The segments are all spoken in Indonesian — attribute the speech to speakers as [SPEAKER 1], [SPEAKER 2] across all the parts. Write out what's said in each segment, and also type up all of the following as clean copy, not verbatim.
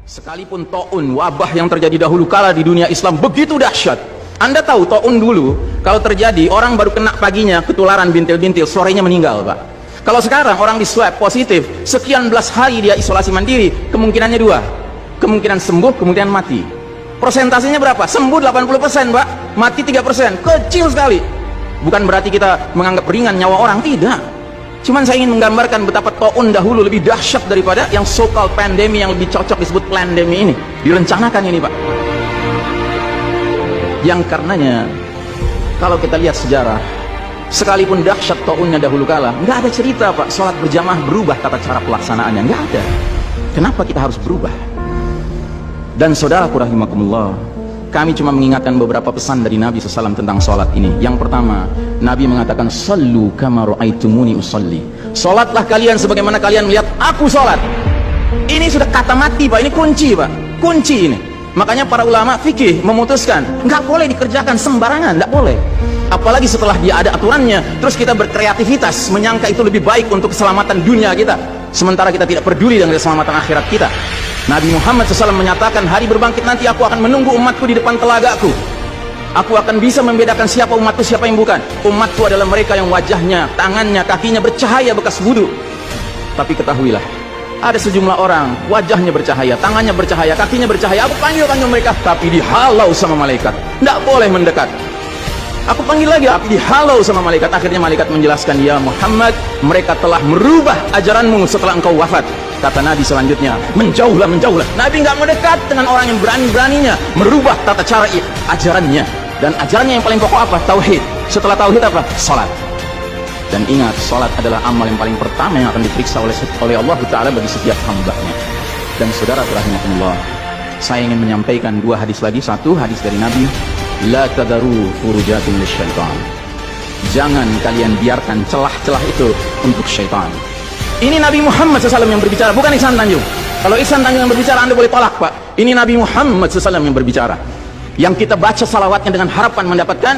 [SPEAKER 1] Sekalipun taun, wabah yang terjadi dahulu kala di dunia Islam begitu dahsyat. Anda tahu taun dulu kalau terjadi orang baru kena paginya ketularan bintil-bintil, sorenya meninggal, Pak. Kalau sekarang orang di swab positif, sekian belas hari dia isolasi mandiri, kemungkinannya dua, kemungkinan sembuh, kemungkinan mati. Persentasenya berapa? Sembuh 80%, Pak, mati 3%, kecil sekali. Bukan berarti kita menganggap ringan nyawa orang, tidak. Cuman saya ingin menggambarkan betapa taun dahulu lebih dahsyat daripada yang so-called pandemi yang lebih cocok disebut plandemi ini. Direncanakan ini, Pak. Yang karenanya kalau kita lihat sejarah, sekalipun dahsyat taunnya dahulu kala, nggak ada cerita, Pak, sholat berjamaah berubah tata cara pelaksanaannya, nggak ada. Kenapa kita harus berubah? Dan saudaraku rahimakumullah, kami cuma mengingatkan beberapa pesan dari Nabi SAW tentang sholat ini. Yang pertama, Nabi mengatakan, sallu kama ra'aitumuni usalli. Sholatlah kalian sebagaimana kalian melihat aku sholat. Ini sudah kata mati, Pak. Ini kunci, Pak. Kunci ini. Makanya para ulama fikih memutuskan nggak boleh dikerjakan sembarangan, nggak boleh. Apalagi setelah dia ada aturannya, terus kita berkreativitas menyangka itu lebih baik untuk keselamatan dunia kita, sementara kita tidak peduli dengan keselamatan akhirat kita. Nabi Muhammad SAW menyatakan, hari berbangkit nanti aku akan menunggu umatku di depan telagaku. Aku akan bisa membedakan siapa umatku, siapa yang bukan. Umatku adalah mereka yang wajahnya, tangannya, kakinya bercahaya bekas wudu. Tapi ketahuilah, ada sejumlah orang wajahnya bercahaya, tangannya bercahaya, kakinya bercahaya. Aku panggil mereka, tapi dihalau sama malaikat, tidak boleh mendekat. Aku panggil lagi, tapi dihalau sama malaikat. Akhirnya malaikat menjelaskan, ya Muhammad, mereka telah merubah ajaranmu setelah engkau wafat. Kata Nabi selanjutnya, menjauhlah, menjauhlah. Nabi nggak mendekat dengan orang yang berani-beraninya merubah tata cara ajarannya. Dan ajarannya yang paling pokok apa? Tauhid. Setelah tauhid apa? Salat. Dan ingat, salat adalah amal yang paling pertama yang akan diperiksa oleh Allah Ta'ala bagi setiap hambanya. Dan saudara rahimakumullah, saya ingin menyampaikan dua hadis lagi. Satu hadis dari Nabi, la tadaru furujatin lisyaitan. Jangan kalian biarkan celah-celah itu untuk syaitan. Ini Nabi Muhammad SAW yang berbicara, bukan Ihsan Tanjung. Kalau Ihsan Tanjung yang berbicara, Anda boleh tolak, Pak. Ini Nabi Muhammad SAW yang berbicara, yang kita baca salawatnya dengan harapan mendapatkan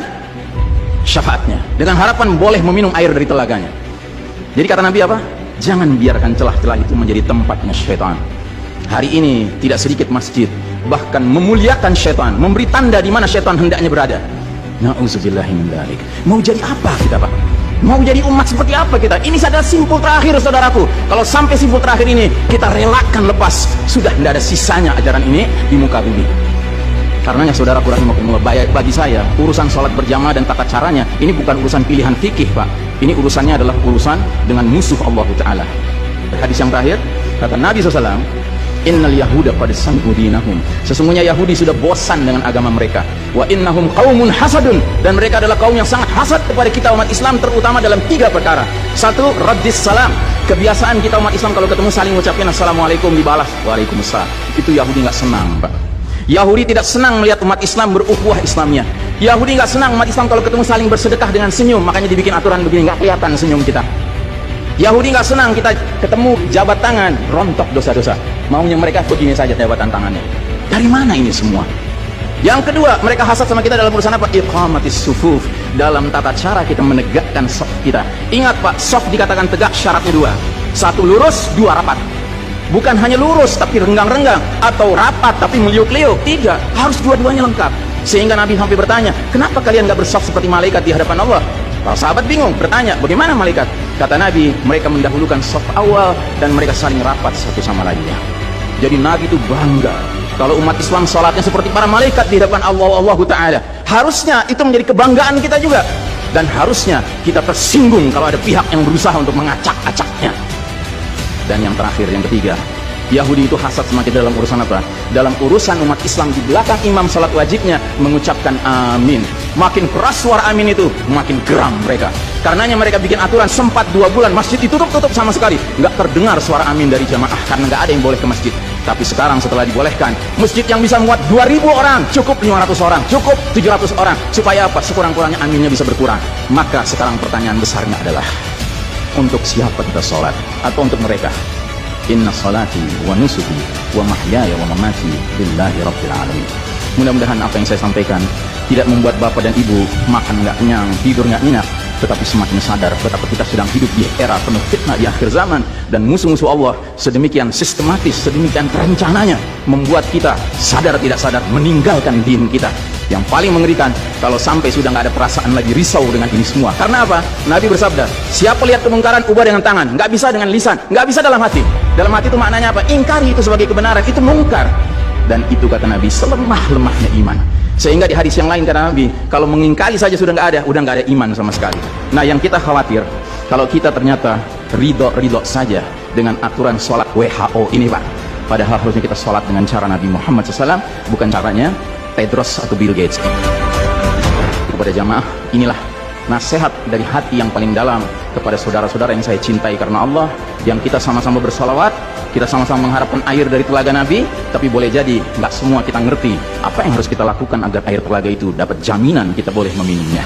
[SPEAKER 1] syafaatnya, dengan harapan boleh meminum air dari telaganya. Jadi kata Nabi apa? Jangan biarkan celah-celah itu menjadi tempatnya syaitan. Hari ini tidak sedikit masjid bahkan memuliakan syaitan, memberi tanda di mana syaitan hendaknya berada. Na'udzubillahi min dzalik. Mau jadi apa kita, Pak? Mau jadi umat seperti apa kita? Ini adalah simpul terakhir, saudaraku. Kalau sampai simpul terakhir ini kita relakan lepas, sudah tidak ada sisanya ajaran ini di muka bumi. Karenanya saudaraku rahimakumullah, bagi saya urusan sholat berjamaah dan tata caranya ini bukan urusan pilihan fikih, Pak. Ini urusannya adalah urusan dengan musuh Allah Ta'ala. Hadis yang terakhir, kata Nabi SAW, innal yahuda qad sami'u dinahum. Sesungguhnya Yahudi sudah bosan dengan agama mereka. Wa innahum qaumun hasadun, dan mereka adalah kaum yang sangat hasad kepada kita umat Islam, terutama dalam tiga perkara. Satu, raddis salam. Kebiasaan kita umat Islam kalau ketemu saling ngucapin assalamualaikum, dibalas waalaikumsalam. Itu Yahudi nggak senang, Pak. Yahudi tidak senang melihat umat Islam berukhuwah Islamnya. Yahudi nggak senang umat Islam kalau ketemu saling bersedekah dengan senyum, makanya dibikin aturan begini, nggak kelihatan senyum kita. Yahudi nggak senang kita ketemu jabat tangan, rontok dosa-dosa. Maunya mereka begini saja jabatan tangannya. Dari mana ini semua? Yang kedua, mereka hasad sama kita dalam urusan apa? Iqamatis sufuf, dalam tata cara kita menegakkan saf kita. Ingat, Pak, saf dikatakan tegak syaratnya dua. Satu, lurus, dua, rapat. Bukan hanya lurus tapi renggang-renggang, atau rapat tapi meliuk-liuk. Tidak, harus dua-duanya lengkap. Sehingga Nabi sampai bertanya, kenapa kalian nggak bersaf seperti malaikat di hadapan Allah? Para sahabat bingung, bertanya, bagaimana malaikat? Kata Nabi, mereka mendahulukan saf awal dan mereka saling rapat satu sama lainnya. Jadi Nabi itu bangga kalau umat Islam sholatnya seperti para malaikat di hadapan Allah Ta'ala. Harusnya itu menjadi kebanggaan kita juga. Dan harusnya kita tersinggung kalau ada pihak yang berusaha untuk mengacak-acaknya. Dan yang terakhir, yang ketiga, Yahudi itu hasad sama kita dalam urusan apa? Dalam urusan umat Islam di belakang imam salat wajibnya mengucapkan amin. Makin keras suara amin itu, makin geram mereka. Karenanya mereka bikin aturan, sempat 2 bulan masjid ditutup sama sekali, nggak terdengar suara amin dari jamaah karena nggak ada yang boleh ke masjid. Tapi sekarang setelah dibolehkan, masjid yang bisa muat 2000 orang cukup 500 orang, cukup 700 orang. Supaya apa? Sekurang-kurangnya aminnya bisa berkurang. Maka sekarang pertanyaan besarnya adalah, untuk siapa kita sholat? Atau untuk mereka? Inna salati wa nusuki wa mahyaya wa mamati lillahi rabbil alamin. Mudah-mudahan apa yang saya sampaikan tidak membuat bapak dan ibu makan nggak kenyang, tidur nggak nyenyak, tetapi semakin sadar betapa kita sedang hidup di era penuh fitnah di akhir zaman, dan musuh-musuh Allah sedemikian sistematis, sedemikian terencananya membuat kita sadar tidak sadar meninggalkan din kita. Yang paling mengerikan kalau sampai sudah nggak ada perasaan lagi risau dengan ini semua. Karena apa? Nabi bersabda, siapa lihat kemungkaran ubah dengan tangan, nggak bisa dengan lisan, nggak bisa dalam hati. Dalam hati itu maknanya apa? Ingkari itu sebagai kebenaran, itu mungkar. Dan itu kata Nabi selemah-lemahnya iman. Sehingga di hadis yang lain kata Nabi, kalau mengingkari saja sudah nggak ada iman sama sekali. Nah, yang kita khawatir kalau kita ternyata ridho saja dengan aturan sholat WHO ini, Pak. Padahal harusnya kita sholat dengan cara Nabi Muhammad SAW, bukan caranya Tedros atau Bill Gates. Kepada jamaah, inilah nasihat dari hati yang paling dalam kepada saudara-saudara yang saya cintai karena Allah, yang kita sama-sama bersolawat, kita sama-sama mengharapkan air dari telaga Nabi. Tapi boleh jadi nggak semua kita ngerti apa yang harus kita lakukan agar air telaga itu dapat jaminan kita boleh meminumnya.